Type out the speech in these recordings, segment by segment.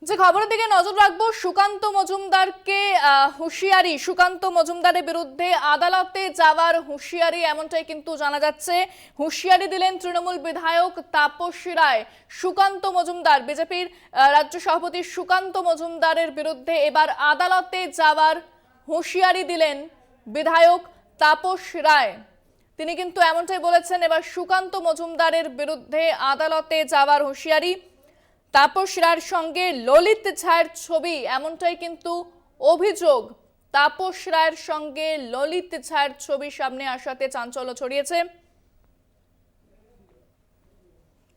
যে খবরের দিকে নজর রাখবো, সুকান্ত মজুমদারকে হুঁশিয়ারি, সুকান্ত মজুমদারের বিরুদ্ধে আদালতে যাওয়ার হুঁশিয়ারি, এমনটাই কিন্তু জানা যাচ্ছে। হুঁশিয়ারি দিলেন তৃণমূল বিধায়ক তাপস রায়। সুকান্ত মজুমদার, বিজেপির রাজ্য সভাপতি সুকান্ত মজুমদারের বিরুদ্ধে এবার আদালতে যাওয়ার হুঁশিয়ারি দিলেন বিধায়ক তাপস রায়। তিনি কিন্তু এমনটাই বলেছেন, এবার সুকান্ত মজুমদারের বিরুদ্ধে আদালতে যাওয়ার হুঁশিয়ারি। তাপস রায়ের সঙ্গে ললিত ঝায়ের ছবি, এমনটাই কিন্তু অভিযোগ। তাপস রায়ের সঙ্গে ললিত ঝায়ের ছবি সামনে আসাতে চাঞ্চল্য ছড়িয়েছে।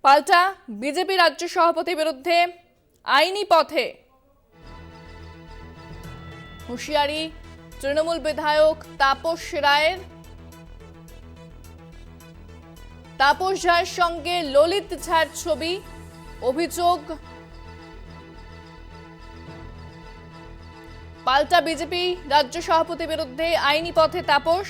পাল্টা বিজেপি রাজ্য সভাপতির বিরুদ্ধে আইনি পথে হুঁশিয়ারি তৃণমূল বিধায়ক তাপস রায়ের। তাপস ঝায়ের সঙ্গে ললিত ঝায়ের ছবি, অভিযোগ। পাল্টা বিজেপি রাজ্য সভাপতির বিরুদ্ধে আইনি পথে তাপস।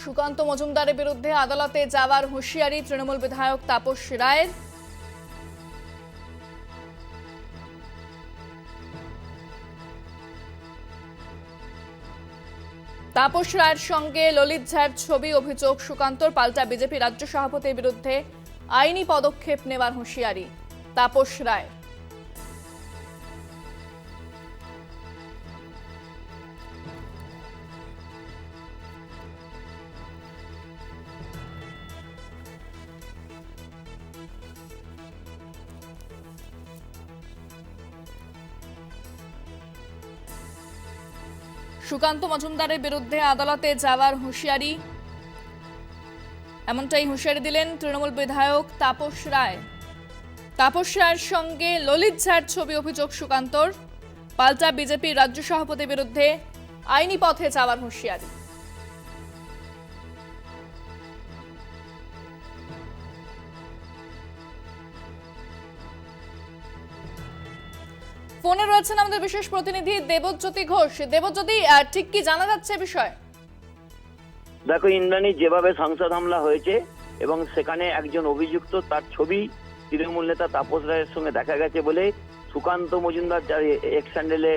সুকান্ত মজুমদারের বিরুদ্ধে আদালতে যাওয়ার হুঁশিয়ারি তৃণমূল বিধায়ক তাপস রায়ের। তাপস রায়ের সঙ্গে ললিত ঝায়ের ছবি, অভিযোগ সুকান্তর। পাল্টা বিজেপি রাজ্য সভাপতির বিরুদ্ধে আইনি পদক্ষেপ নেওয়ার হুঁশিয়ারি তাপস রায়। সুকান্ত মজুমদারের বিরুদ্ধে আদালতে যাওয়ার হুঁশিয়ারি, এমনটাই হুঁশিয়ারি দিলেন তৃণমূল বিধায়ক তাপস রায়। তাপস রায়ের সঙ্গে ললিত ঝায়ের ছবি, অভিযোগ সুকান্তর। পাল্টা বিজেপির রাজ্য সভাপতির বিরুদ্ধে আইনি পথে যাওয়ার হুঁশিয়ারি। ফোনে রয়েছেন আমাদের বিশেষ প্রতিনিধি দেবজ্যোতি ঘোষ। দেবজ্যোতি, ঠিক কি জানা যাচ্ছে বিষয়? দেখো ইন্দ্রাণী, যেভাবে সংসদ হামলা হয়েছে এবং সেখানে একজন অভিযুক্ত, তার ছবি তৃণমূল নেতা তাপস রায়ের সঙ্গে দেখা গেছে বলে সুকান্ত মজুমদার যার এক্স হ্যান্ডেলে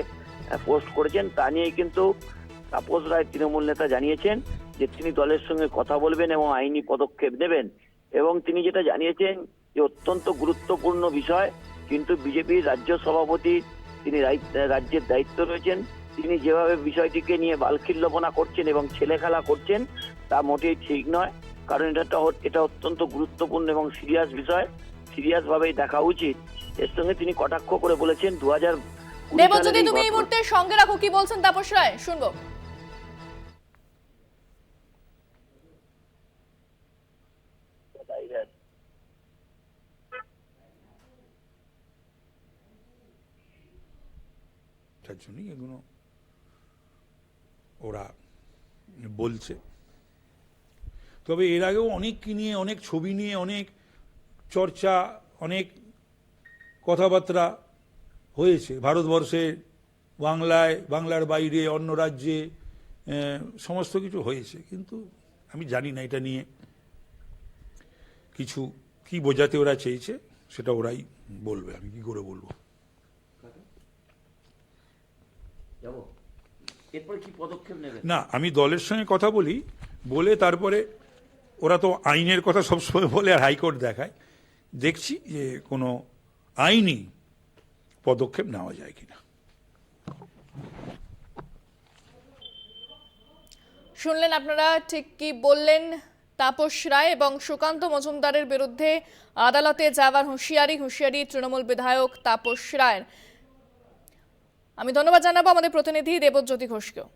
পোস্ট করেছেন, তা নিয়ে কিন্তু তাপস রায় তৃণমূল নেতা জানিয়েছেন যে তিনি দলের সঙ্গে কথা বলবেন এবং আইনি পদক্ষেপ নেবেন। এবং তিনি যেটা জানিয়েছেন যে অত্যন্ত গুরুত্বপূর্ণ বিষয়, কিন্তু বিজেপির রাজ্য সভাপতি তিনি রাজ্যের দায়িত্ব রয়েছেন, তিনি যেভাবে বিষয়টিকে নিয়ে বালখিল্যপনা করছেন এবং ছেলে খেলা করছেন তা মোটেই ঠিক নয়। কারণ এটা অত্যন্ত গুরুত্বপূর্ণ এবং সিরিয়াস বিষয়, সিরিয়াস ভাবেই দেখা উচিত। এর সঙ্গে তিনি কটাক্ষ করে বলেছেন 2020 দেবজ্যোতি, তুমি এই মুহূর্তে সঙ্গে রাখো, কি বলছেন তাপস রায় শুনবো। তার জন্যই এগুলো ওরা বলছে। তবে এর আগেও অনেক কি নিয়ে, অনেক ছবি নিয়ে অনেক চর্চা, অনেক কথাবার্তা হয়েছে ভারতবর্ষে, বাংলায়, বাংলার বাইরে, অন্য রাজ্যে, সমস্ত কিছু হয়েছে। কিন্তু আমি জানি না এটা নিয়ে কিছু কি বোঝাতে ওরা চেয়েছে, সেটা ওরাই বলবে, আমি কি করে বলবো। না, আমি দলের সঙ্গে কথা বলি, বলে তারপরে ওরা তো আইনের কথা সবসময় বলে আর হাইকোর্ট দেখায়, দেখছি যে কোনো আইনি পদক্ষেপ নেওয়া যায় কিনা। শুনলেন আপনারা, ঠিক কি বললেন তাপস রায়। এবং সুকান্ত মজুমদারের বিরুদ্ধে আদালতে যাওয়ার হুঁশিয়ারি তৃণমূল বিধায়ক তাপস রায়ের। আমি ধন্যবাদ জানাবো আমাদের প্রতিনিধি দেবজ্যোতি ঘোষকেও।